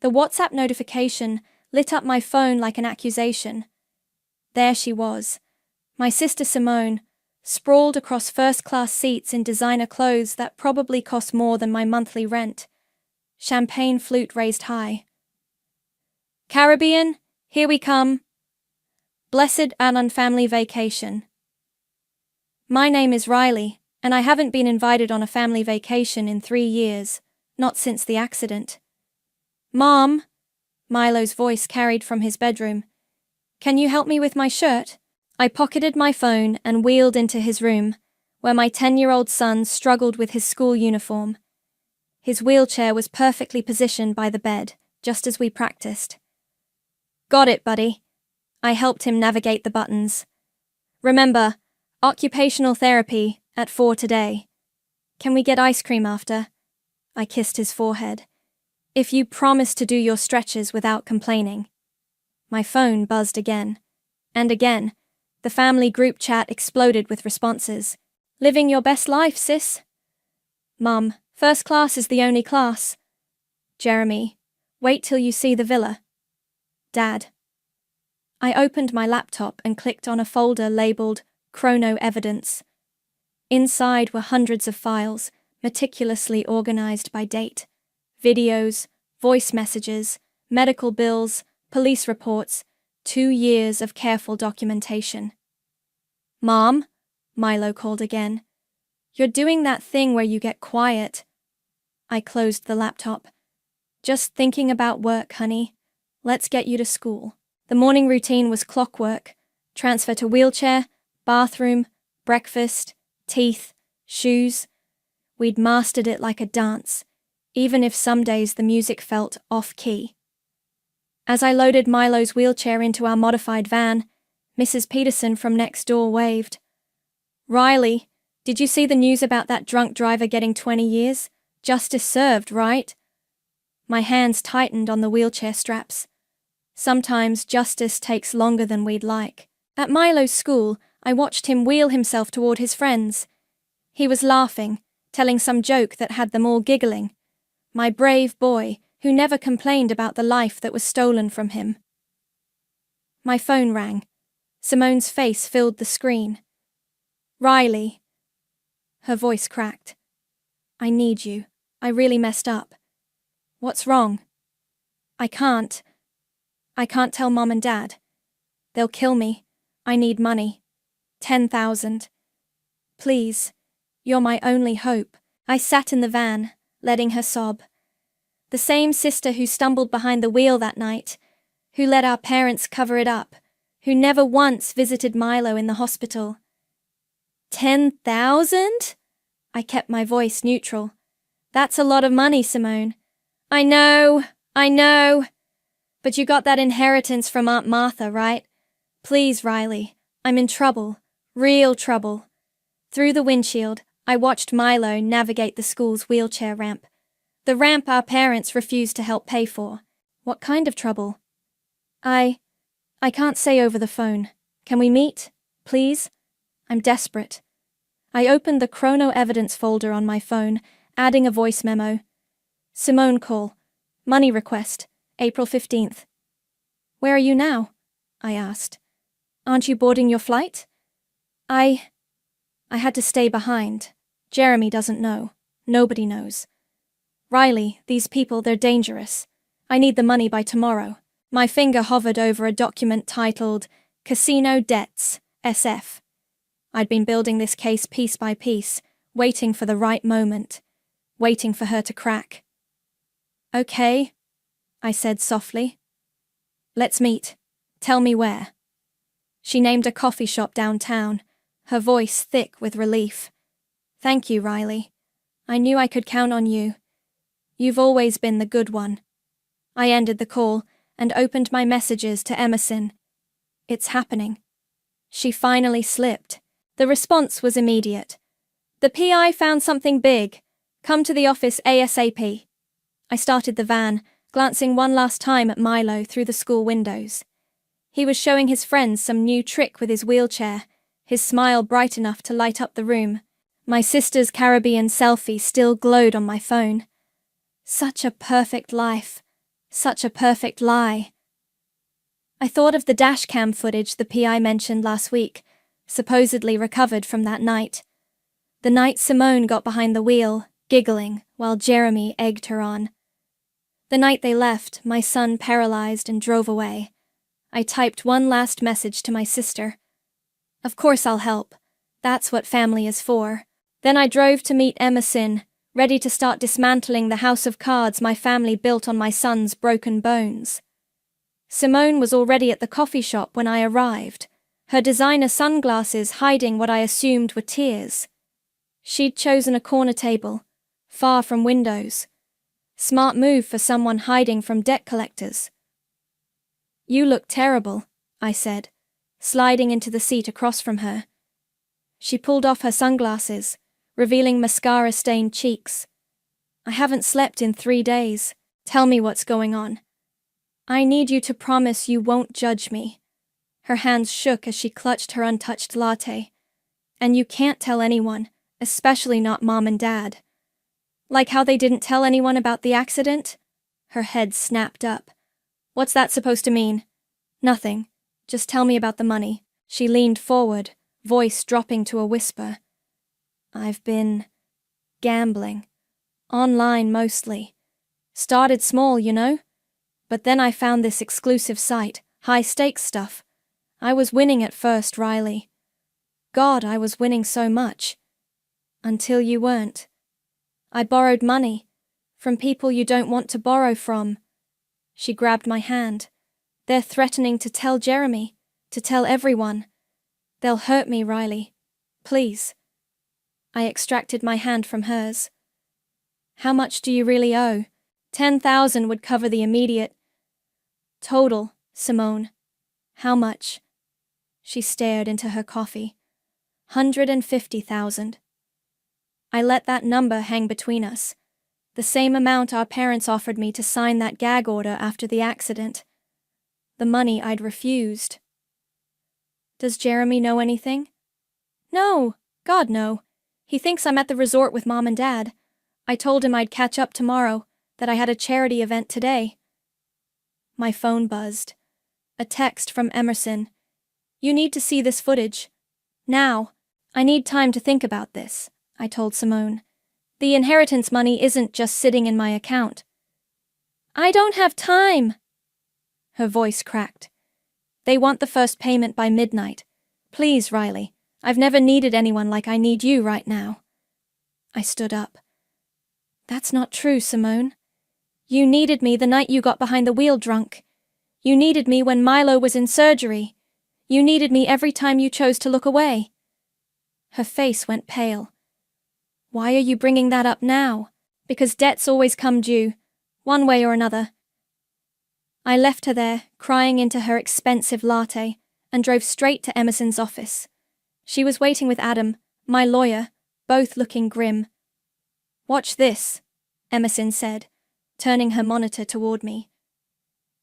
The WhatsApp notification lit up my phone like an accusation. There she was, my sister Simone, sprawled across first-class seats in designer clothes that probably cost more than my monthly rent. Champagne flute raised high. Caribbean, here we come. Blessed and unfamily vacation. My name is Riley, and I haven't been invited on a family vacation in 3 years, not since the accident. Mom, Milo's voice carried from his bedroom. Can you help me with my shirt? I pocketed my phone and wheeled into his room, where my 10-year-old son struggled with his school uniform. His wheelchair was perfectly positioned by the bed, just as we practiced. Got it, buddy. I helped him navigate the buttons. Remember, occupational therapy at 4 today. Can we get ice cream after? I kissed his forehead. If you promise to do your stretches without complaining. My phone buzzed again. And again. The family group chat exploded with responses. Living your best life, sis. Mum, first class is the only class. Jeremy, wait till you see the villa. Dad. I opened my laptop and clicked on a folder labeled Chrono Evidence. Inside were hundreds of files, meticulously organized by date. Videos, voice messages, medical bills, police reports, 2 years of careful documentation. Mom, Milo called again. You're doing that thing where you get quiet. I closed the laptop. Just thinking about work, honey. Let's get you to school. The morning routine was clockwork. Transfer to wheelchair, bathroom, breakfast, teeth, shoes. We'd mastered it like a dance, even if some days the music felt off-key. As I loaded Milo's wheelchair into our modified van, Mrs. Peterson from next door waved. Riley, did you see the news about that drunk driver getting 20 years? Justice served, right? My hands tightened on the wheelchair straps. Sometimes justice takes longer than we'd like. At Milo's school, I watched him wheel himself toward his friends. He was laughing, telling some joke that had them all giggling. My brave boy, who never complained about the life that was stolen from him. My phone rang. Simone's face filled the screen. Riley. Her voice cracked. I need you. I really messed up. What's wrong? I can't tell Mom and Dad. They'll kill me. I need money. 10,000. Please. You're my only hope. I sat in the van, letting her sob. The same sister who stumbled behind the wheel that night, who let our parents cover it up, who never once visited Milo in the hospital. 10,000? I kept my voice neutral. That's a lot of money, Simone. I know. But you got that inheritance from Aunt Martha, right? Please, Riley, I'm in trouble. Real trouble. Through the windshield, I watched Milo navigate the school's wheelchair ramp. The ramp our parents refused to help pay for. What kind of trouble? I can't say over the phone. Can we meet? Please? I'm desperate. I opened the Chrono Evidence folder on my phone, adding a voice memo. Simone call. Money request. April 15th. Where are you now? I asked. Aren't you boarding your flight? I had to stay behind. Jeremy doesn't know. Nobody knows. Riley, these people, they're dangerous. I need the money by tomorrow. My finger hovered over a document titled Casino Debts, SF. I'd been building this case piece by piece, waiting for the right moment, waiting for her to crack. Okay, I said softly. Let's meet. Tell me where. She named a coffee shop downtown, her voice thick with relief. Thank you, Riley. I knew I could count on you. You've always been the good one. I ended the call and opened my messages to Emerson. It's happening. She finally slipped. The response was immediate. The PI found something big. Come to the office ASAP. I started the van, glancing one last time at Milo through the school windows. He was showing his friends some new trick with his wheelchair, his smile bright enough to light up the room. My sister's Caribbean selfie still glowed on my phone. Such a perfect life. Such a perfect lie. I thought of the dashcam footage the PI mentioned last week, supposedly recovered from that night. The night Simone got behind the wheel, giggling, while Jeremy egged her on. The night they left, my son paralyzed and drove away. I typed one last message to my sister. Of course I'll help. That's what family is for. Then I drove to meet Emerson, ready to start dismantling the house of cards my family built on my son's broken bones. Simone was already at the coffee shop when I arrived, her designer sunglasses hiding what I assumed were tears. She'd chosen a corner table, far from windows. Smart move for someone hiding from debt collectors. You look terrible, I said, sliding into the seat across from her. She pulled off her sunglasses, revealing mascara-stained cheeks. I haven't slept in 3 days. Tell me what's going on. I need you to promise you won't judge me. Her hands shook as she clutched her untouched latte. And you can't tell anyone, especially not Mom and Dad. Like how they didn't tell anyone about the accident? Her head snapped up. What's that supposed to mean? Nothing. Just tell me about the money. She leaned forward, voice dropping to a whisper. I've been gambling. Online mostly. Started small, you know? But then I found this exclusive site, high-stakes stuff. I was winning at first, Riley. God, I was winning so much. Until you weren't. I borrowed money. From people you don't want to borrow from. She grabbed my hand. They're threatening to tell Jeremy, to tell everyone. They'll hurt me, Riley. Please. I extracted my hand from hers. How much do you really owe? 10,000 would cover the immediate. Total, Simone. How much? She stared into her coffee. 150,000. I let that number hang between us. The same amount our parents offered me to sign that gag order after the accident. The money I'd refused. Does Jeremy know anything? No, God no. He thinks I'm at the resort with Mom and Dad. I told him I'd catch up tomorrow, that I had a charity event today. My phone buzzed. A text from Emerson. You need to see this footage. Now. I need time to think about this, I told Simone. The inheritance money isn't just sitting in my account. I don't have time. Her voice cracked. They want the first payment by midnight. Please, Riley. I've never needed anyone like I need you right now. I stood up. That's not true, Simone. You needed me the night you got behind the wheel drunk. You needed me when Milo was in surgery. You needed me every time you chose to look away. Her face went pale. Why are you bringing that up now? Because debts always come due, one way or another. I left her there, crying into her expensive latte, and drove straight to Emerson's office. She was waiting with Adam, my lawyer, both looking grim. Watch this, Emerson said, turning her monitor toward me.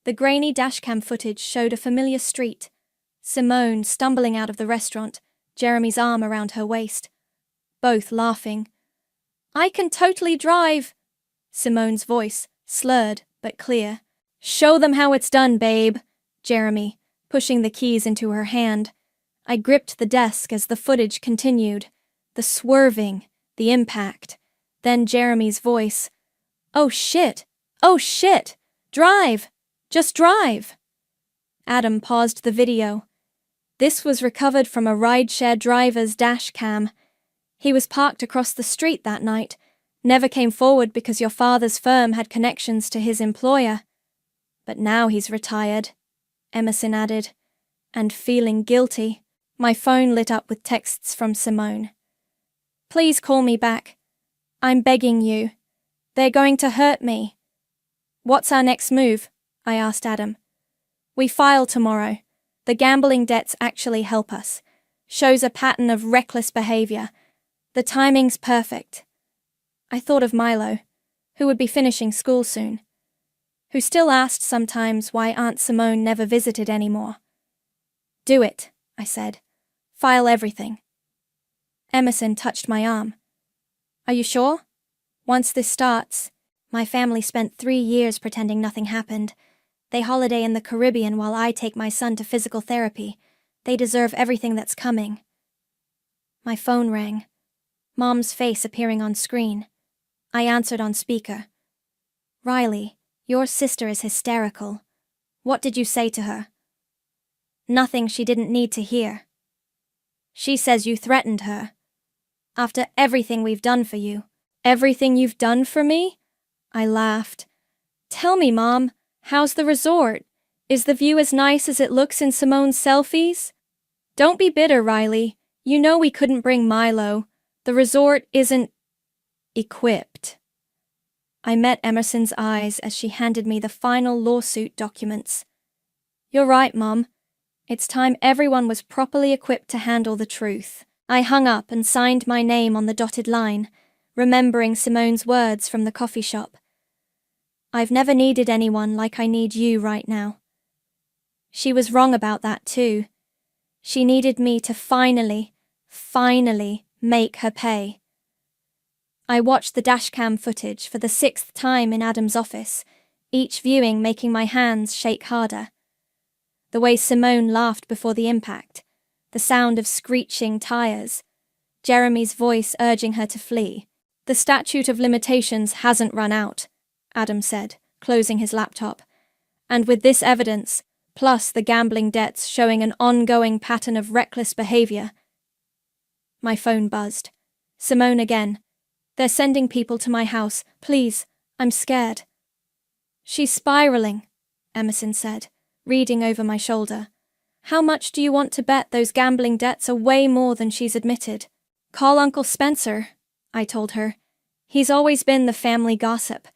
The grainy dashcam footage showed a familiar street. Simone stumbling out of the restaurant, Jeremy's arm around her waist. Both laughing. I can totally drive. Simone's voice, slurred but clear. Show them how it's done, babe. Jeremy, pushing the keys into her hand. I gripped the desk as the footage continued. The swerving, the impact. Then Jeremy's voice. Oh shit! Oh shit! Drive! Just drive! Adam paused the video. This was recovered from a rideshare driver's dash cam. He was parked across the street that night, never came forward because your father's firm had connections to his employer. But now he's retired, Emerson added, and feeling guilty. My phone lit up with texts from Simone. Please call me back. I'm begging you. They're going to hurt me. What's our next move? I asked Adam. We file tomorrow. The gambling debts actually help us. Shows a pattern of reckless behavior. The timing's perfect. I thought of Milo, who would be finishing school soon, who still asked sometimes why Aunt Simone never visited anymore. Do it, I said. File everything. Emerson touched my arm. Are you sure? Once this starts, My family spent 3 years pretending nothing happened. They holiday in the Caribbean while I take my son to physical therapy. They deserve everything that's coming. My phone rang. Mom's face appearing on screen. I answered on speaker. Riley, your sister is hysterical. What did you say to her? Nothing she didn't need to hear. She says you threatened her. After everything we've done for you. Everything you've done for me? I laughed. Tell me, Mom, how's the resort? Is the view as nice as it looks in Simone's selfies? Don't be bitter, Riley. You know we couldn't bring Milo. The resort isn't equipped. I met Emerson's eyes as she handed me the final lawsuit documents. You're right, Mom. It's time everyone was properly equipped to handle the truth. I hung up and signed my name on the dotted line, remembering Simone's words from the coffee shop. I've never needed anyone like I need you right now. She was wrong about that too. She needed me to finally make her pay. I watched the dashcam footage for the 6th time in Adam's office, each viewing making my hands shake harder. The way Simone laughed before the impact, the sound of screeching tires, Jeremy's voice urging her to flee. The statute of limitations hasn't run out, Adam said, closing his laptop. And with this evidence, plus the gambling debts showing an ongoing pattern of reckless behavior. My phone buzzed. Simone again. They're sending people to my house. Please, I'm scared. She's spiraling, Emerson said, reading over my shoulder. How much do you want to bet those gambling debts are way more than she's admitted? Call Uncle Spencer, I told her. He's always been the family gossip.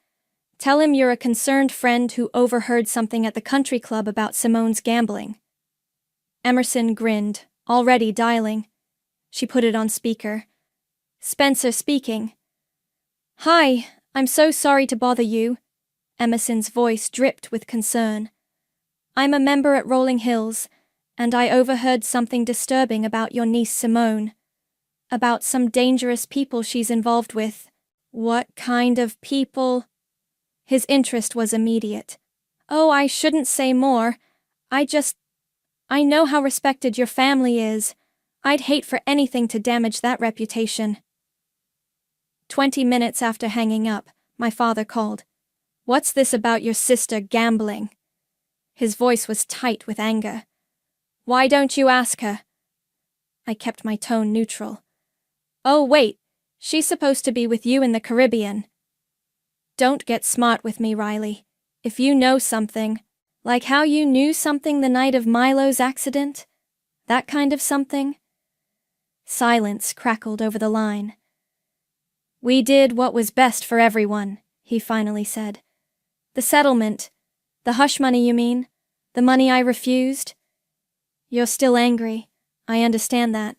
Tell him you're a concerned friend who overheard something at the country club about Simone's gambling. Emerson grinned, already dialing. She put it on speaker. Spencer speaking. Hi, I'm so sorry to bother you. Emerson's voice dripped with concern. I'm a member at Rolling Hills, and I overheard something disturbing about your niece Simone. About some dangerous people she's involved with. What kind of people? His interest was immediate. Oh, I shouldn't say more. I know how respected your family is. I'd hate for anything to damage that reputation. 20 minutes after hanging up, my father called. What's this about your sister gambling? His voice was tight with anger. Why don't you ask her? I kept my tone neutral. Oh, wait, she's supposed to be with you in the Caribbean. Don't get smart with me, Riley. If you know something, like how you knew something the night of Milo's accident, that kind of something. Silence crackled over the line. We did what was best for everyone, he finally said. The settlement, the hush money you mean, the money I refused. You're still angry, I understand that,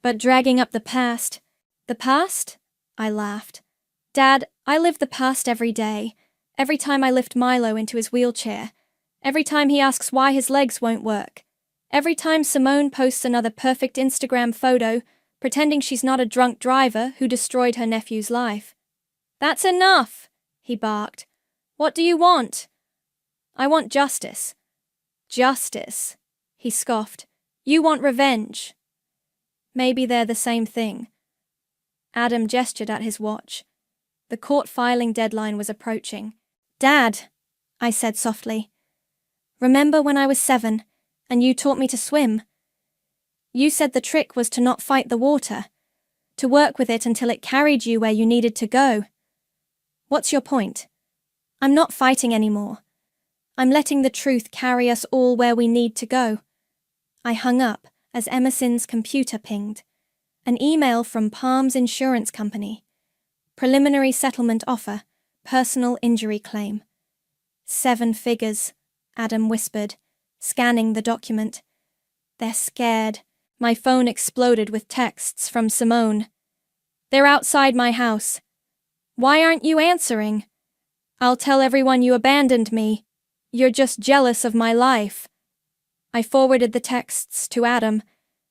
but dragging up the past. The past? I laughed. Dad, I live the past every day, every time I lift Milo into his wheelchair, every time he asks why his legs won't work, every time Simone posts another perfect Instagram photo, pretending she's not a drunk driver who destroyed her nephew's life. That's enough, he barked. What do you want? I want justice. Justice, he scoffed. You want revenge. Maybe they're the same thing. Adam gestured at his watch. The court filing deadline was approaching. Dad, I said softly. Remember when I was 7, and you taught me to swim? You said the trick was to not fight the water, to work with it until it carried you where you needed to go. What's your point? I'm not fighting anymore. I'm letting the truth carry us all where we need to go. I hung up as Emerson's computer pinged. An email from Palm's insurance company. Preliminary settlement offer, personal injury claim. 7 figures, Adam whispered, scanning the document. They're scared. My phone exploded with texts from Simone. They're outside my house. Why aren't you answering? I'll tell everyone you abandoned me. You're just jealous of my life. I forwarded the texts to Adam,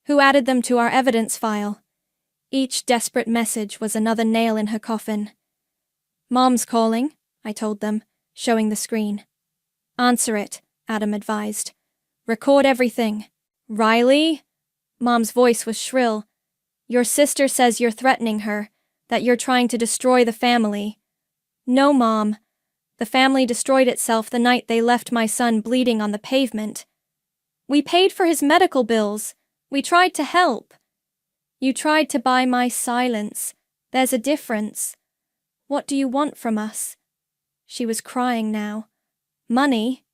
who added them to our evidence file. Each desperate message was another nail in her coffin. Mom's calling, I told them, showing the screen. Answer it, Adam advised. Record everything. Riley? Mom's voice was shrill. Your sister says you're threatening her, that you're trying to destroy the family. No, Mom. The family destroyed itself the night they left my son bleeding on the pavement. We paid for his medical bills. We tried to help. You tried to buy my silence. There's a difference. What do you want from us? She was crying now. Money?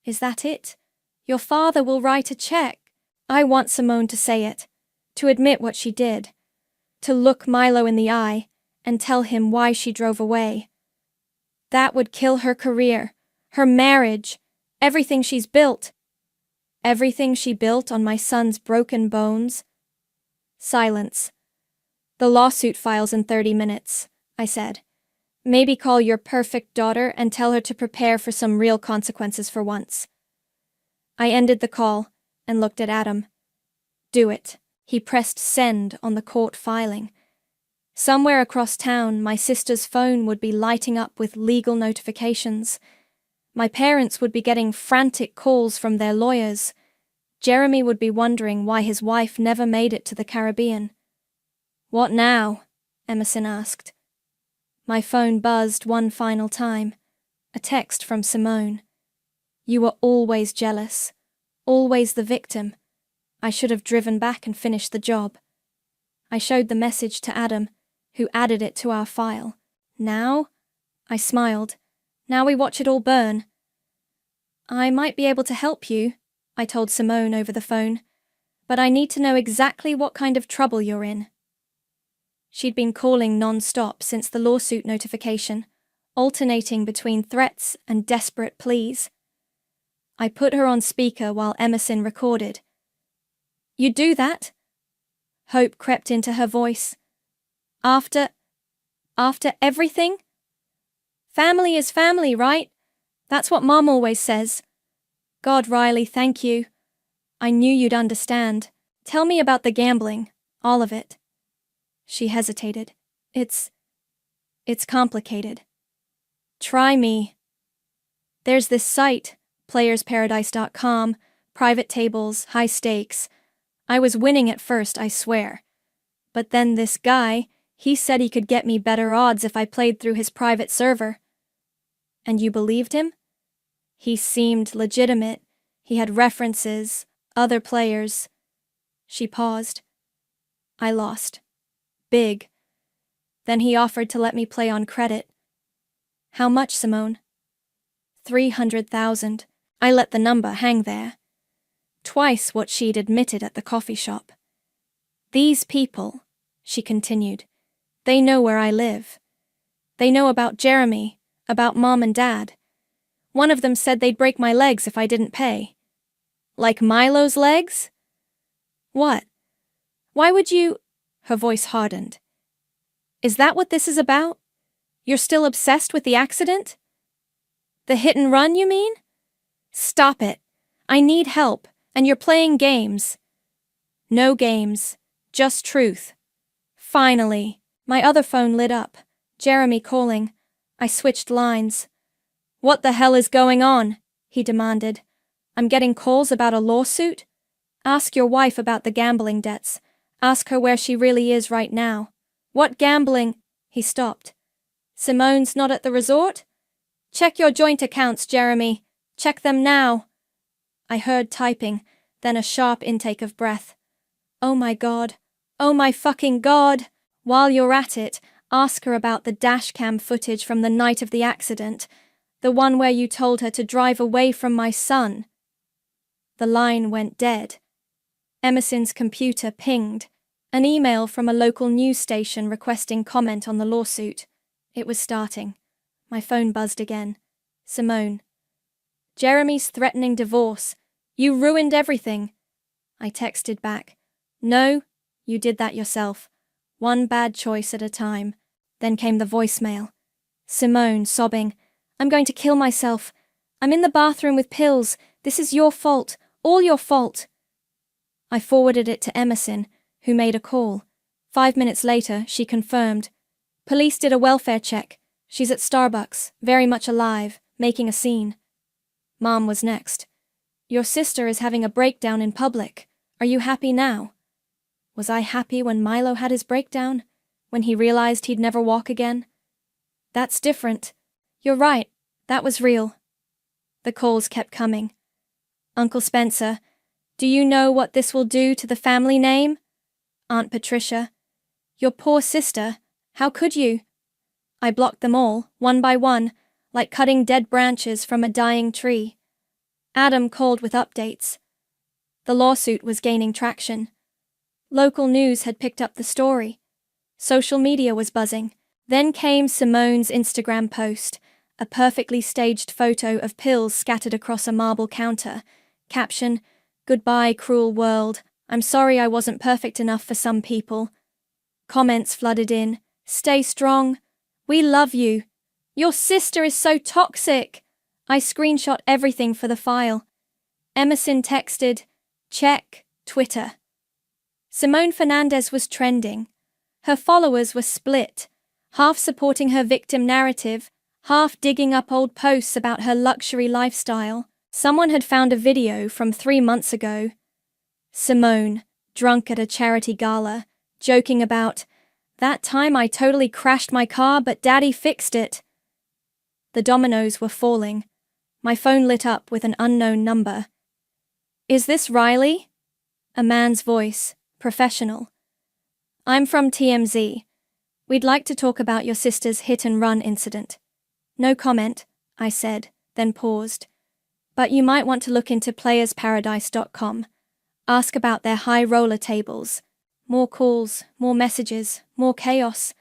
Is that it? Your father will write a check. I want Simone to say it, to admit what she did, to look Milo in the eye and tell him why she drove away. That would kill her career, her marriage, everything she's built. Everything she built on my son's broken bones. Silence. The lawsuit files in 30 minutes, I said. Maybe call your perfect daughter and tell her to prepare for some real consequences for once. I ended the call and looked at Adam. Do it. He pressed send on the court filing. Somewhere across town, my sister's phone would be lighting up with legal notifications. My parents would be getting frantic calls from their lawyers. Jeremy would be wondering why his wife never made it to the Caribbean. What now? Emerson asked. My phone buzzed one final time. A text from Simone. You were always jealous. Always the victim. I should have driven back and finished the job. I showed the message to Adam, who added it to our file. Now? I smiled. Now we watch it all burn. I might be able to help you, I told Simone over the phone, but I need to know exactly what kind of trouble you're in. She'd been calling non-stop since the lawsuit notification, alternating between threats and desperate pleas. I put her on speaker while Emerson recorded. You do that? Hope crept into her voice. After everything? Family is family, right? That's what Mom always says. God, Riley, thank you. I knew you'd understand. Tell me about the gambling, all of it. She hesitated. It's complicated. Try me. There's this site, playersparadise.com, private tables, high stakes. I was winning at first, I swear. But then this guy, he said he could get me better odds if I played through his private server. And you believed him? He seemed legitimate. He had references, other players. She paused. I lost. Big. Then he offered to let me play on credit. How much, Simone? 300,000. I let the number hang there. Twice what she'd admitted at the coffee shop. These people, she continued, they know where I live. They know about Jeremy, about Mom and Dad. One of them said they'd break my legs if I didn't pay. Like Milo's legs? What? Why would you... Her voice hardened. Is that what this is about? You're still obsessed with the accident? The hit and run, you mean? Stop it. I need help, and you're playing games. No games, just truth. Finally, my other phone lit up. Jeremy calling. I switched lines. What the hell is going on? He demanded. I'm getting calls about a lawsuit? Ask your wife about the gambling debts. Ask her where she really is right now. What gambling? He stopped. Simone's not at the resort? Check your joint accounts, Jeremy. Check them now. I heard typing, then a sharp intake of breath. Oh my God. Oh my fucking God. While you're at it, ask her about the dashcam footage from the night of the accident, the one where you told her to drive away from my son. The line went dead. Emerson's computer pinged. An email from a local news station requesting comment on the lawsuit. It was starting. My phone buzzed again. Simone. Jeremy's threatening divorce. You ruined everything. I texted back. No, you did that yourself. One bad choice at a time. Then came the voicemail. Simone, sobbing. I'm going to kill myself. I'm in the bathroom with pills. This is your fault. All your fault. I forwarded it to Emerson, who made a call. 5 minutes later, she confirmed. Police did a welfare check. She's at Starbucks, very much alive, making a scene. Mom was next. Your sister is having a breakdown in public. Are you happy now? Was I happy when Milo had his breakdown? When he realized he'd never walk again? That's different. You're right, that was real. The calls kept coming. Uncle Spencer, do you know what this will do to the family name? Aunt Patricia, your poor sister, how could you? I blocked them all, one by one, like cutting dead branches from a dying tree. Adam called with updates. The lawsuit was gaining traction. Local news had picked up the story. Social media was buzzing. Then came Simone's Instagram post, a perfectly staged photo of pills scattered across a marble counter. Caption, "Goodbye, cruel world. I'm sorry I wasn't perfect enough for some people." Comments flooded in. "Stay strong. We love you. Your sister is so toxic." I screenshot everything for the file. Emerson texted, "Check, Twitter." Simone Fernandez was trending. Her followers were split, half supporting her victim narrative, half digging up old posts about her luxury lifestyle. Someone had found a video from 3 months ago. Simone, drunk at a charity gala, joking about, "That time I totally crashed my car, but Daddy fixed it." The dominoes were falling. My phone lit up with an unknown number. "Is this Riley?" A man's voice, professional. "I'm from TMZ. We'd like to talk about your sister's hit-and-run incident." "No comment," I said, then paused. "But you might want to look into playersparadise.com. Ask about their high roller tables. More calls, more messages, more chaos."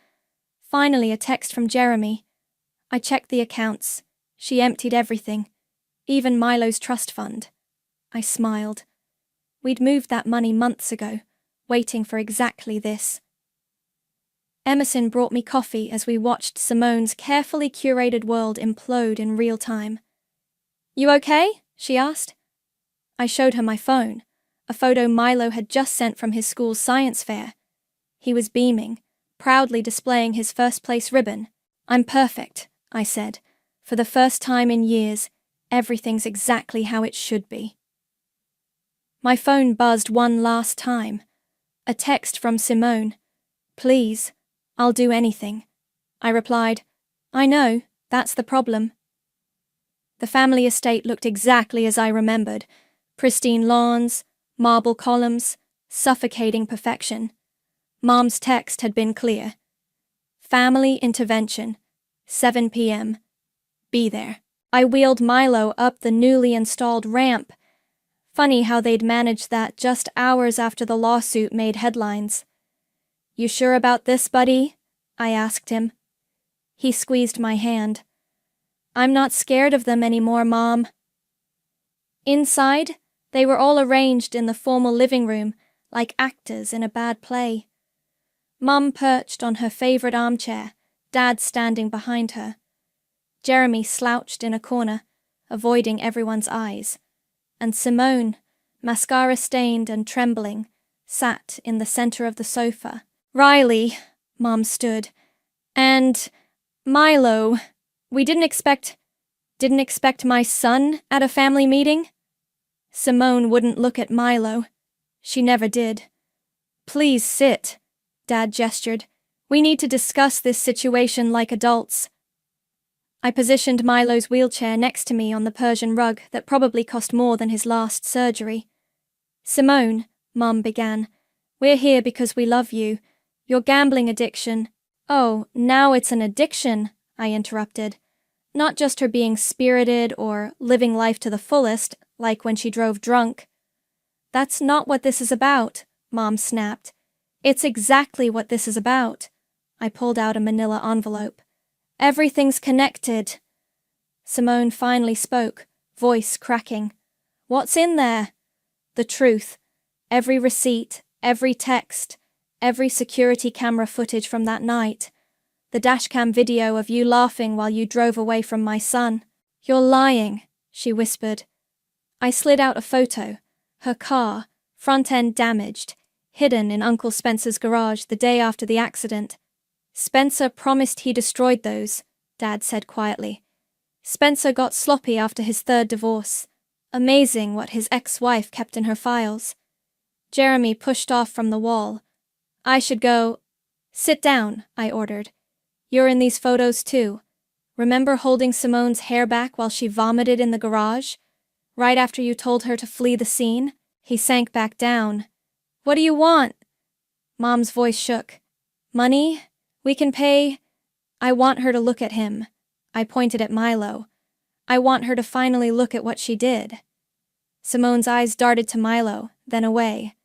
Finally, a text from Jeremy. I checked the accounts. She emptied everything, even Milo's trust fund. I smiled. We'd moved that money months ago, waiting for exactly this. Emerson brought me coffee as we watched Simone's carefully curated world implode in real time. "You okay?" she asked. I showed her my phone, a photo Milo had just sent from his school's science fair. He was beaming, proudly displaying his first-place ribbon. "I'm perfect," I said. "For the first time in years, everything's exactly how it should be." My phone buzzed one last time. A text from Simone. "Please, I'll do anything." I replied, "I know, that's the problem." The family estate looked exactly as I remembered. Pristine lawns, marble columns, suffocating perfection. Mom's text had been clear. Family intervention, 7 p.m. Be there. I wheeled Milo up the newly installed ramp. Funny how they'd managed that just hours after the lawsuit made headlines. "You sure about this, buddy?" I asked him. He squeezed my hand. "I'm not scared of them anymore, Mom." Inside, they were all arranged in the formal living room, like actors in a bad play. Mom perched on her favorite armchair, Dad standing behind her. Jeremy slouched in a corner, avoiding everyone's eyes, and Simone, mascara-stained and trembling, sat in the center of the sofa. "Riley," Mom stood, "and Milo, we didn't expect my son at a family meeting." Simone wouldn't look at Milo. She never did. "Please sit," Dad gestured. "We need to discuss this situation like adults." I positioned Milo's wheelchair next to me on the Persian rug that probably cost more than his last surgery. "Simone," Mom began, "we're here because we love you. Your gambling addiction—" "Oh, now it's an addiction," I interrupted. "Not just her being spirited or living life to the fullest, like when she drove drunk." "That's not what this is about," Mom snapped. "It's exactly what this is about." I pulled out a manila envelope. "Everything's connected." Simone finally spoke, voice cracking. "What's in there?" "The truth. Every receipt, every text, every security camera footage from that night. The dashcam video of you laughing while you drove away from my son." "You're lying," she whispered. I slid out a photo. Her car, front end damaged, hidden in Uncle Spencer's garage the day after the accident. Spencer promised he destroyed those, Dad said quietly. Spencer got sloppy after his third divorce. Amazing what his ex-wife kept in her files. Jeremy pushed off from the wall. I should go. Sit down, I ordered. You're in these photos too. Remember holding Simone's hair back while she vomited in the garage? Right after you told her to flee the scene? He sank back down. What do you want? Mom's voice shook. Money? We can pay. I want her to look at him. I pointed at Milo. I want her to finally look at what she did. Simone's eyes darted to Milo, then away.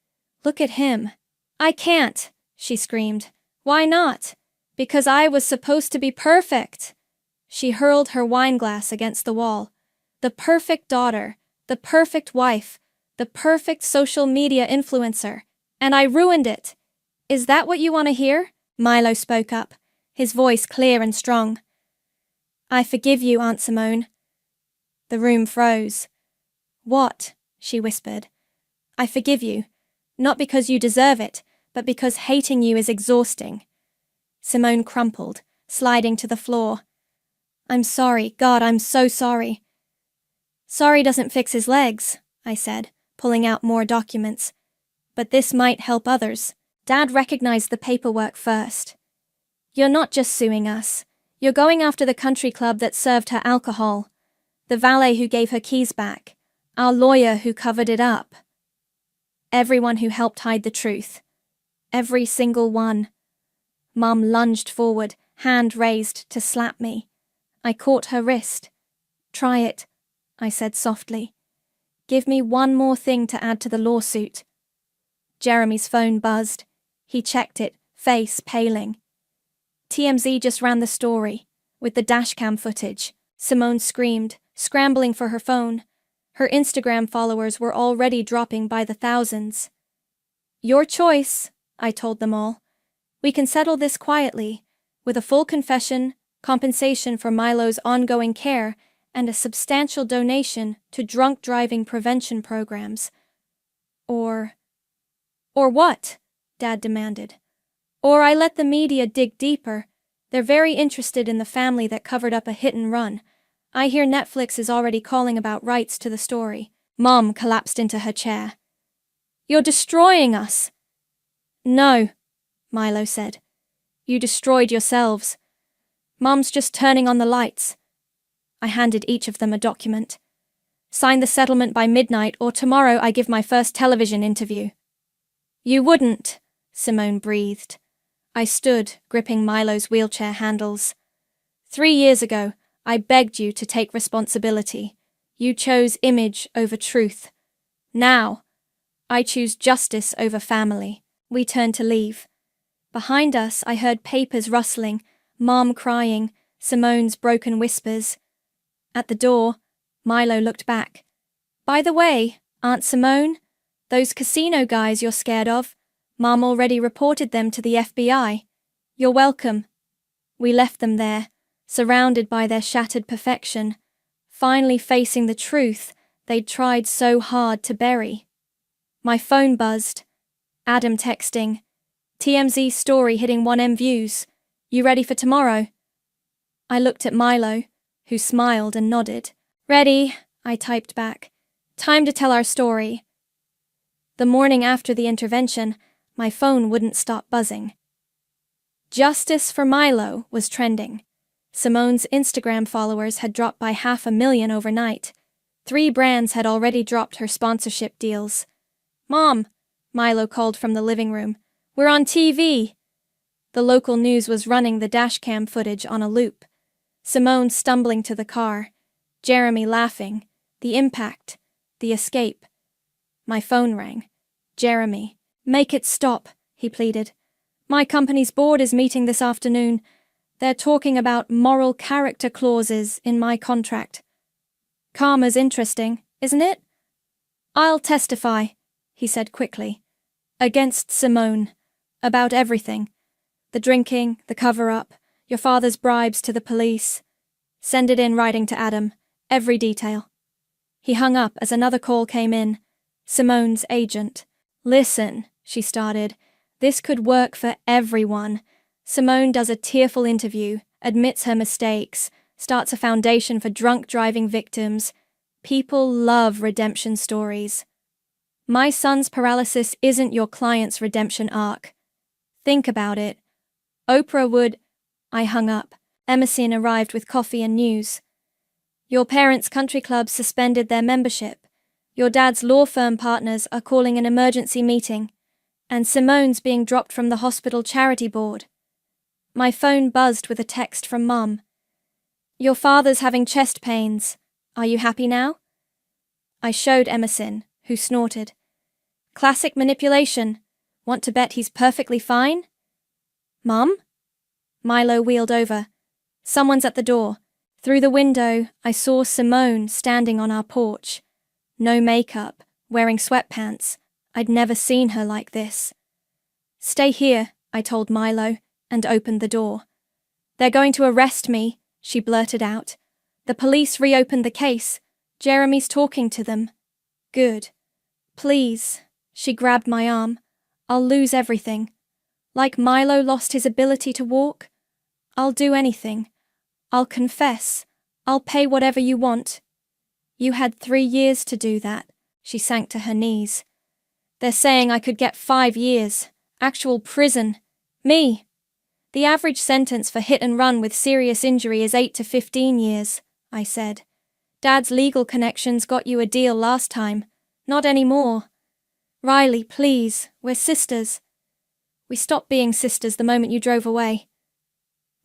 Look at him. I can't, she screamed. Why not? Because I was supposed to be perfect. She hurled her wineglass against the wall. The perfect daughter, the perfect wife, the perfect social media influencer. And I ruined it. Is that what you want to hear? Milo spoke up, his voice clear and strong. I forgive you, Aunt Simone. The room froze. What? She whispered. I forgive you. Not because you deserve it, but because hating you is exhausting. Simone crumpled, sliding to the floor. I'm sorry, God, I'm so sorry. Sorry doesn't fix his legs, I said, pulling out more documents. But this might help others. Dad recognized the paperwork first. You're not just suing us. You're going after the country club that served her alcohol, the valet who gave her keys back, our lawyer who covered it up. Everyone who helped hide the truth. Every single one. Mom lunged forward, hand raised to slap me. I caught her wrist. Try it, I said softly. Give me one more thing to add to the lawsuit. Jeremy's phone buzzed. He checked it, face paling. TMZ just ran the story, with the dashcam footage. Simone screamed, scrambling for her phone. Her Instagram followers were already dropping by the thousands. Your choice, I told them all. We can settle this quietly, with a full confession, compensation for Milo's ongoing care, and a substantial donation to drunk driving prevention programs. Or what? Dad demanded. Or I let the media dig deeper. They're very interested in the family that covered up a hit and run. I hear Netflix is already calling about rights to the story. Mom collapsed into her chair. You're destroying us. No, Milo said. You destroyed yourselves. Mom's just turning on the lights. I handed each of them a document. Sign the settlement by midnight or tomorrow I give my first television interview. You wouldn't, Simone breathed. I stood, gripping Milo's wheelchair handles. 3 years ago, I begged you to take responsibility. You chose image over truth. Now, I choose justice over family. We turned to leave. Behind us, I heard papers rustling, Mom crying, Simone's broken whispers. At the door, Milo looked back. By the way, Aunt Simone, those casino guys you're scared of, Mom already reported them to the FBI. You're welcome. We left them there, surrounded by their shattered perfection, finally facing the truth they'd tried so hard to bury. My phone buzzed. Adam texting. TMZ story hitting 1M views. You ready for tomorrow? I looked at Milo, who smiled and nodded. Ready, I typed back. Time to tell our story. The morning after the intervention, my phone wouldn't stop buzzing. Justice for Milo was trending. Simone's Instagram followers had dropped by 500,000 overnight. 3 brands had already dropped her sponsorship deals. Mom, Milo called from the living room. We're on TV. The local news was running the dashcam footage on a loop. Simone stumbling to the car. Jeremy laughing. The impact. The escape. My phone rang. Jeremy. Make it stop, he pleaded. My company's board is meeting this afternoon. They're talking about moral character clauses in my contract. Karma's interesting, isn't it? I'll testify, he said quickly. Against Simone. About everything. The drinking, the cover-up, your father's bribes to the police. Send it in writing to Adam. Every detail. He hung up as another call came in. Simone's agent. Listen, she started. This could work for everyone. Simone does a tearful interview, admits her mistakes, starts a foundation for drunk driving victims. People love redemption stories. My son's paralysis isn't your client's redemption arc. Think about it. Oprah would. I hung up. Emerson arrived with coffee and news. Your parents' country club suspended their membership. Your dad's law firm partners are calling an emergency meeting. And Simone's being dropped from the hospital charity board. My phone buzzed with a text from Mom. Your father's having chest pains. Are you happy now? I showed Emerson, who snorted. Classic manipulation. Want to bet he's perfectly fine? Mom? Milo wheeled over. Someone's at the door. Through the window, I saw Simone standing on our porch. No makeup, wearing sweatpants. I'd never seen her like this. Stay here, I told Milo, and opened the door. They're going to arrest me, she blurted out. The police reopened the case. Jeremy's talking to them. Good. Please. She grabbed my arm. I'll lose everything. Like Milo lost his ability to walk? I'll do anything. I'll confess. I'll pay whatever you want. You had 3 years to do that. She sank to her knees. They're saying I could get 5 years. Actual prison. Me. The average sentence for hit and run with serious injury is 8 to 15 years, I said. Dad's legal connections got you a deal last time. Not anymore. Riley, please, we're sisters. We stopped being sisters the moment you drove away.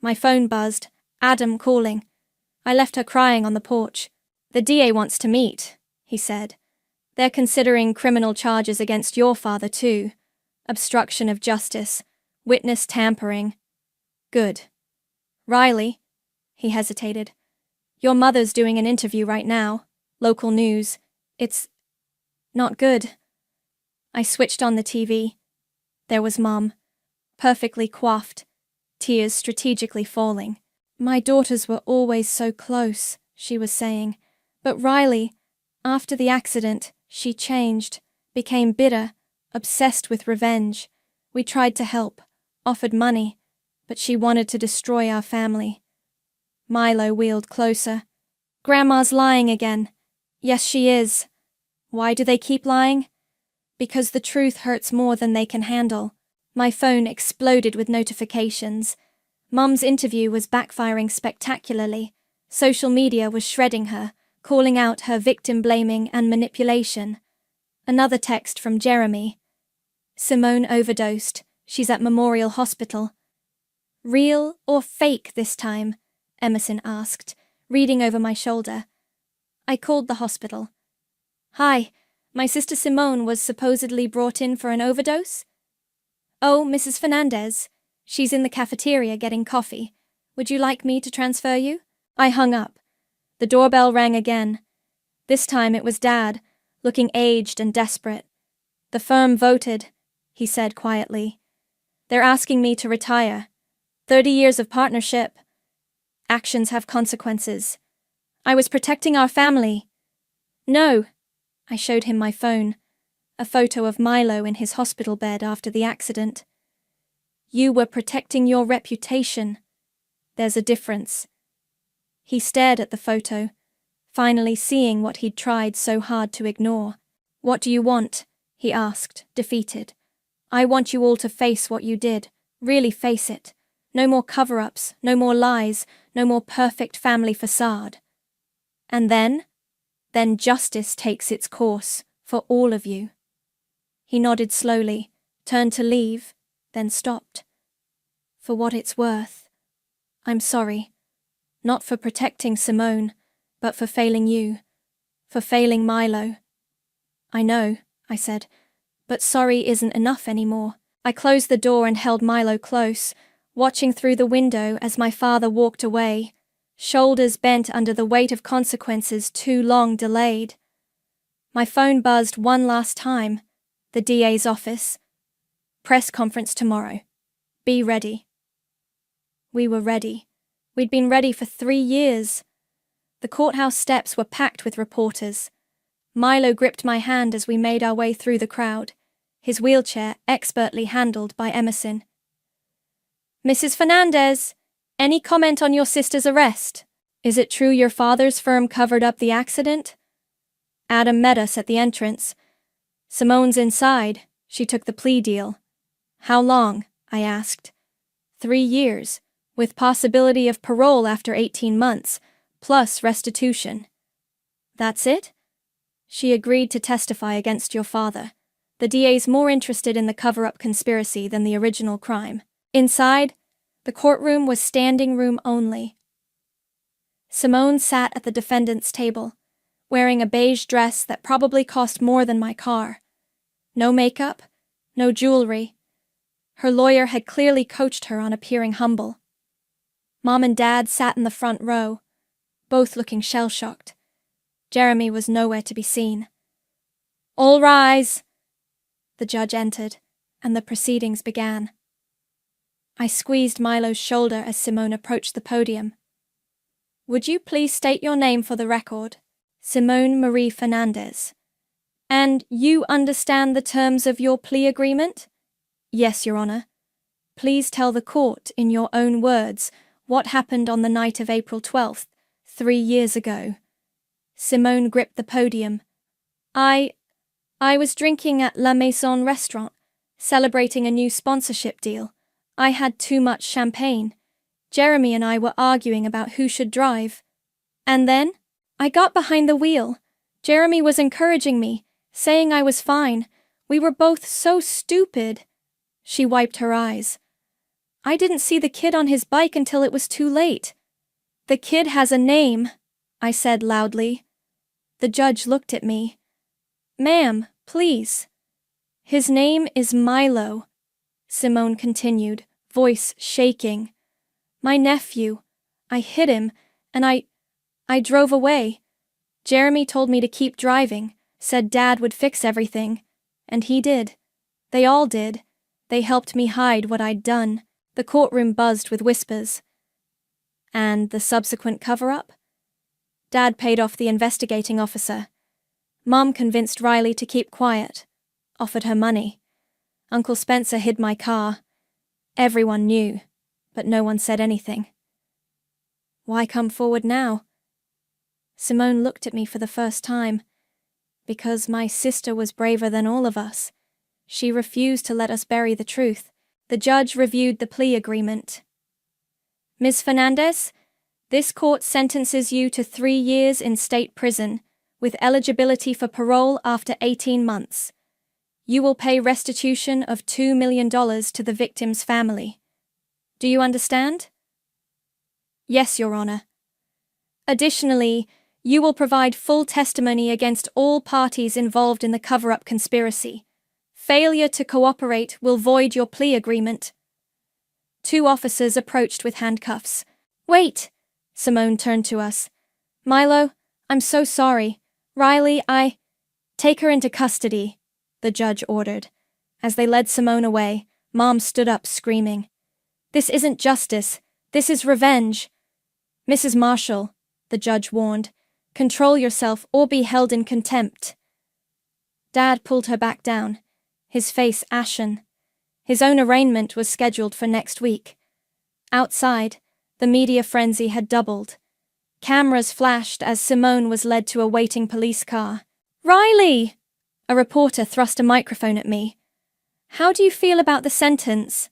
My phone buzzed. Adam calling. I left her crying on the porch. The DA wants to meet, he said. They're considering criminal charges against your father too. Obstruction of justice. Witness tampering. Good. Riley, he hesitated. Your mother's doing an interview right now. Local news. It's not good. I switched on the TV. There was Mom, perfectly coiffed, tears strategically falling. My daughters were always so close, she was saying. But Riley, after the accident, she changed, became bitter, obsessed with revenge. We tried to help, offered money, but she wanted to destroy our family. Milo wheeled closer. Grandma's lying again. Yes, she is. Why do they keep lying? Because the truth hurts more than they can handle. My phone exploded with notifications. Mum's interview was backfiring spectacularly. Social media was shredding her, calling out her victim-blaming and manipulation. Another text from Jeremy. Simone overdosed. She's at Memorial Hospital. Real or fake this time? Emerson asked, reading over my shoulder. I called the hospital. Hi, my sister Simone was supposedly brought in for an overdose? Oh, Mrs. Fernandez. She's in the cafeteria getting coffee. Would you like me to transfer you? I hung up. The doorbell rang again. This time it was Dad, looking aged and desperate. The firm voted, he said quietly. They're asking me to retire. 30 years of partnership. Actions have consequences. I was protecting our family. No. I showed him my phone, a photo of Milo in his hospital bed after the accident. You were protecting your reputation. There's a difference. He stared at the photo, finally seeing what he'd tried so hard to ignore. What do you want? He asked, defeated. I want you all to face what you did. Really face it. No more cover-ups, no more lies, no more perfect family facade. And then justice takes its course for all of you. He nodded slowly, turned to leave, then stopped. For what it's worth, I'm sorry. Not for protecting Simone, but for failing you. For failing Milo. I know, I said, but sorry isn't enough anymore. I closed the door and held Milo close, watching through the window as my father walked away, shoulders bent under the weight of consequences too long delayed. My phone buzzed one last time. The DA's office. Press conference tomorrow. Be ready. We were ready. We'd been ready for 3 years. The courthouse steps were packed with reporters. Milo gripped my hand as we made our way through the crowd, his wheelchair expertly handled by Emerson. Mrs. Fernandez! Any comment on your sister's arrest? Is it true your father's firm covered up the accident? Adam met us at the entrance. Simone's inside. She took the plea deal. How long? I asked. 3 years, with possibility of parole after 18 months, plus restitution. That's it? She agreed to testify against your father. The DA's more interested in the cover-up conspiracy than the original crime. Inside, the courtroom was standing room only. Simone sat at the defendant's table, wearing a beige dress that probably cost more than my car. No makeup, no jewelry. Her lawyer had clearly coached her on appearing humble. Mom and Dad sat in the front row, both looking shell-shocked. Jeremy was nowhere to be seen. All rise! The judge entered, and the proceedings began. I squeezed Milo's shoulder as Simone approached the podium. Would you please state your name for the record? Simone Marie Fernandez. And you understand the terms of your plea agreement? Yes, Your Honor. Please tell the court in your own words what happened on the night of April 12th, 3 years ago. Simone gripped the podium. I was drinking at La Maison restaurant, celebrating a new sponsorship deal. I had too much champagne. Jeremy and I were arguing about who should drive. And then, I got behind the wheel. Jeremy was encouraging me, saying I was fine. We were both so stupid. She wiped her eyes. I didn't see the kid on his bike until it was too late. The kid has a name, I said loudly. The judge looked at me. Ma'am, please. His name is Milo, Simone continued, voice shaking. My nephew. I hit him, and I drove away. Jeremy told me to keep driving, said Dad would fix everything. And he did. They all did. They helped me hide what I'd done. The courtroom buzzed with whispers. And the subsequent cover-up? Dad paid off the investigating officer. Mom convinced Riley to keep quiet, offered her money. Uncle Spencer hid my car. Everyone knew, but no one said anything. Why come forward now? Simone looked at me for the first time. Because my sister was braver than all of us. She refused to let us bury the truth. The judge reviewed the plea agreement. Ms. Fernandez, this court sentences you to 3 years in state prison, with eligibility for parole after 18 months. You will pay restitution of $2 million to the victim's family. Do you understand? Yes, Your Honor. Additionally, you will provide full testimony against all parties involved in the cover-up conspiracy. Failure to cooperate will void your plea agreement. 2 officers approached with handcuffs. Wait! Simone turned to us. Milo, I'm so sorry. Riley, Take her into custody, the judge ordered. As they led Simone away, Mom stood up screaming. This isn't justice. This is revenge. Mrs. Marshall, the judge warned, control yourself or be held in contempt. Dad pulled her back down, his face ashen. His own arraignment was scheduled for next week. Outside, the media frenzy had doubled. Cameras flashed as Simone was led to a waiting police car. Riley! A reporter thrust a microphone at me. How do you feel about the sentence?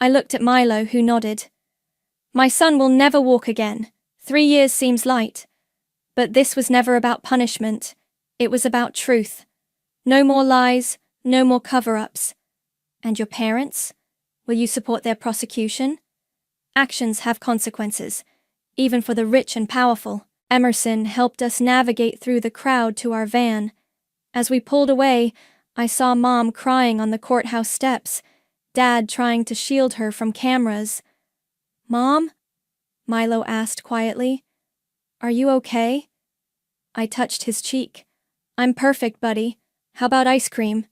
I looked at Milo, who nodded. My son will never walk again. 3 years seems light. But this was never about punishment. It was about truth. No more lies, no more cover-ups. And your parents? Will you support their prosecution? Actions have consequences, even for the rich and powerful. Emerson helped us navigate through the crowd to our van. As we pulled away, I saw Mom crying on the courthouse steps, Dad trying to shield her from cameras. Mom? Milo asked quietly. Are you okay? I touched his cheek. I'm perfect, buddy. How about ice cream?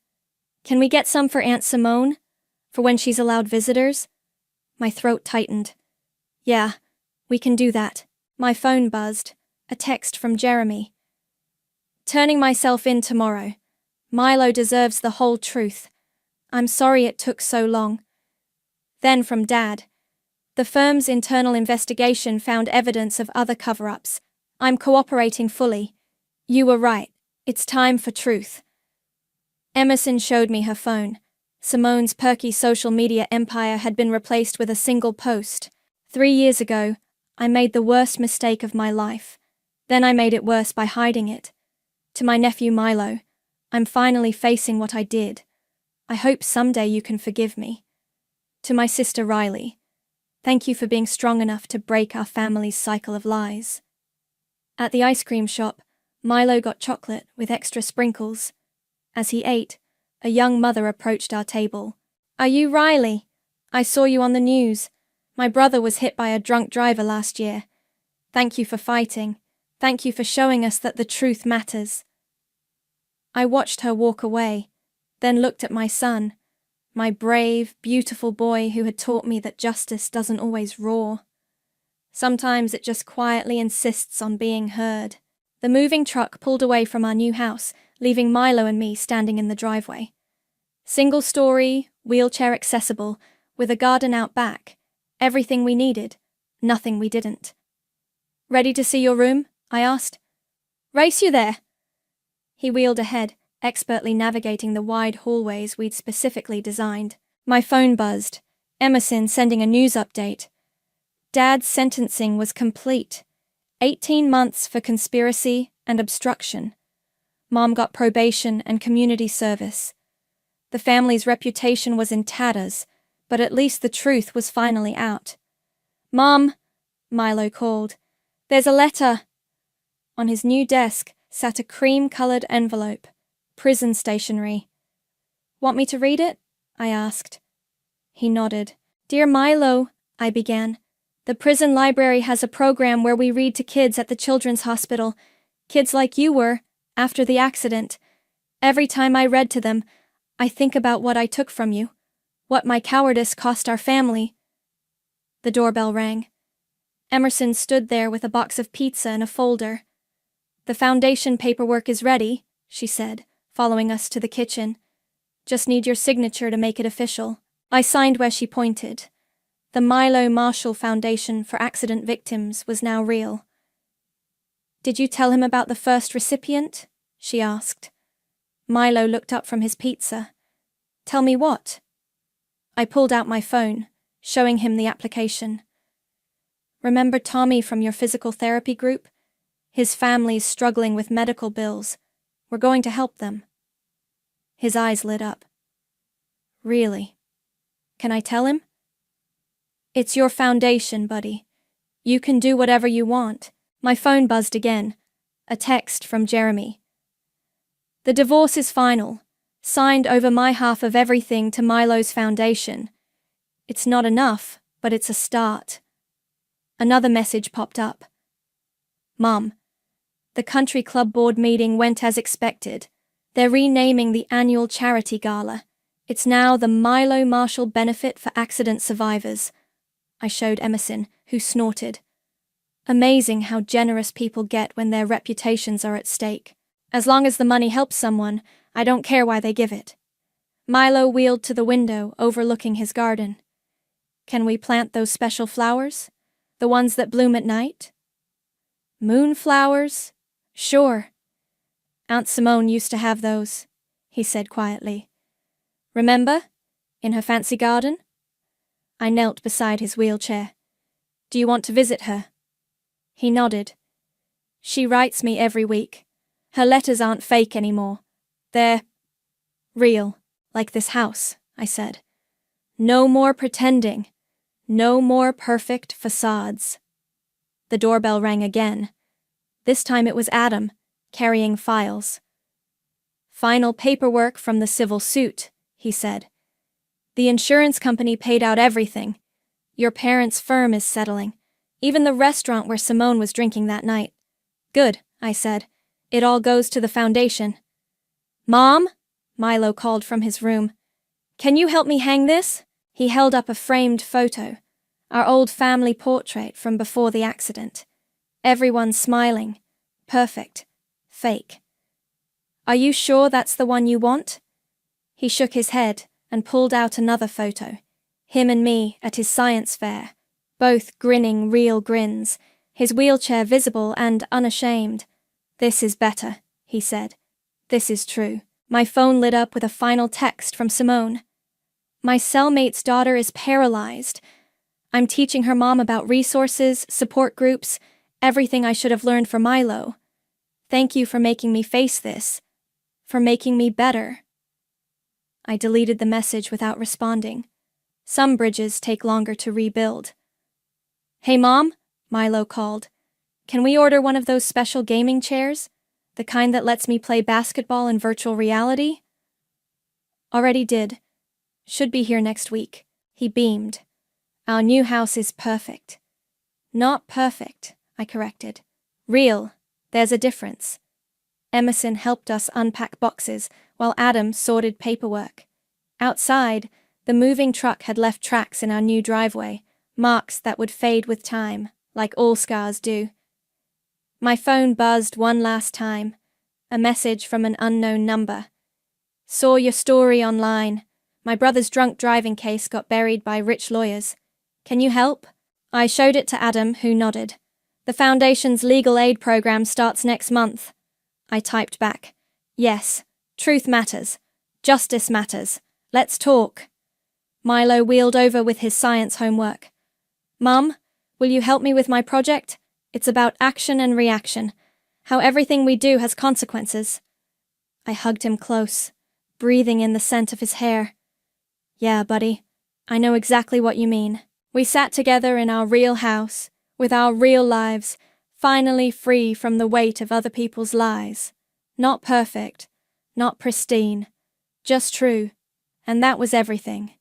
Can we get some for Aunt Simone? For when she's allowed visitors? My throat tightened. Yeah, we can do that. My phone buzzed. A text from Jeremy. Turning myself in tomorrow. Milo deserves the whole truth. I'm sorry it took so long. Then from Dad. The firm's internal investigation found evidence of other cover-ups. I'm cooperating fully. You were right. It's time for truth. Emerson showed me her phone. Simone's perky social media empire had been replaced with a single post. 3 years ago, I made the worst mistake of my life. Then I made it worse by hiding it. To my nephew Milo, I'm finally facing what I did. I hope someday you can forgive me. To my sister Riley, thank you for being strong enough to break our family's cycle of lies. At the ice cream shop, Milo got chocolate with extra sprinkles. As he ate, a young mother approached our table. Are you Riley? I saw you on the news. My brother was hit by a drunk driver last year. Thank you for fighting. Thank you for showing us that the truth matters. I watched her walk away, then looked at my son, my brave, beautiful boy who had taught me that justice doesn't always roar. Sometimes it just quietly insists on being heard. The moving truck pulled away from our new house, leaving Milo and me standing in the driveway. Single story, wheelchair accessible, with a garden out back. Everything we needed, nothing we didn't. Ready to see your room? I asked. Race you there. He wheeled ahead, expertly navigating the wide hallways we'd specifically designed. My phone buzzed. Emerson sending a news update. Dad's sentencing was complete. 18 months for conspiracy and obstruction. Mom got probation and community service. The family's reputation was in tatters, but at least the truth was finally out. Mom, Milo called. There's a letter. On his new desk sat a cream-colored envelope. Prison stationery. Want me to read it? I asked. He nodded. Dear Milo, I began. The prison library has a program where we read to kids at the children's hospital. Kids like you were, after the accident. Every time I read to them, I think about what I took from you. What my cowardice cost our family. The doorbell rang. Emerson stood there with a box of pizza and a folder. The foundation paperwork is ready, she said, following us to the kitchen. Just need your signature to make it official. I signed where she pointed. The Milo Marshall Foundation for Accident Victims was now real. Did you tell him about the first recipient? She asked. Milo looked up from his pizza. Tell me what? I pulled out my phone, showing him the application. Remember Tommy from your physical therapy group? His family's struggling with medical bills. We're going to help them. His eyes lit up. Really? Can I tell him? It's your foundation, buddy. You can do whatever you want. My phone buzzed again. A text from Jeremy. The divorce is final. Signed over my half of everything to Milo's foundation. It's not enough, but it's a start. Another message popped up. Mom, the country club board meeting went as expected. They're renaming the annual charity gala. It's now the Milo Marshall Benefit for Accident Survivors. I showed Emerson, who snorted. Amazing how generous people get when their reputations are at stake. As long as the money helps someone, I don't care why they give it. Milo wheeled to the window overlooking his garden. Can we plant those special flowers? The ones that bloom at night? Moonflowers? Sure. Aunt Simone used to have those, he said quietly. Remember? In her fancy garden? I knelt beside his wheelchair. Do you want to visit her? He nodded. She writes me every week. Her letters aren't fake anymore. They're real, like this house, I said. No more pretending. No more perfect facades. The doorbell rang again. This time it was Adam, carrying files. Final paperwork from the civil suit, he said. The insurance company paid out everything. Your parents' firm is settling. Even the restaurant where Simone was drinking that night. Good, I said. It all goes to the foundation. Mom? Milo called from his room. Can you help me hang this? He held up a framed photo. Our old family portrait from before the accident. Everyone smiling. Perfect. Fake. Are you sure that's the one you want? He shook his head and pulled out another photo. Him and me at his science fair. both grinning real grins, his wheelchair visible and unashamed. "This is better," he said. "This is true." My phone lit up with a final text from Simone. "My cellmate's daughter is paralyzed. I'm teaching her mom about resources, support groups, everything I should have learned for Milo. Thank you for making me face this. For making me better." I deleted the message without responding. Some bridges take longer to rebuild. "Hey, Mom," Milo called. "Can we order one of those special gaming chairs? The kind that lets me play basketball in virtual reality?" "Already did. Should be here next week." He beamed. "Our new house is perfect." "Not perfect," I corrected. "Real. There's a difference." Emerson helped us unpack boxes while Adam sorted paperwork. Outside, the moving truck had left tracks in our new driveway, marks that would fade with time, like all scars do. My phone buzzed one last time. A message from an unknown number. "Saw your story online. My brother's drunk driving case got buried by rich lawyers. Can you help?" I showed it to Adam, who nodded. "The Foundation's legal aid program starts next month." I typed back. "Yes, truth matters. Justice matters. Let's talk." Milo wheeled over with his science homework. "Mum, will you help me with my project? It's about action and reaction. How everything we do has consequences." I hugged him close, breathing in the scent of his hair. "Yeah, buddy. I know exactly what you mean." We sat together in our real house, with our real lives, finally free from the weight of other people's lies. Not perfect, not pristine, just true, and that was everything.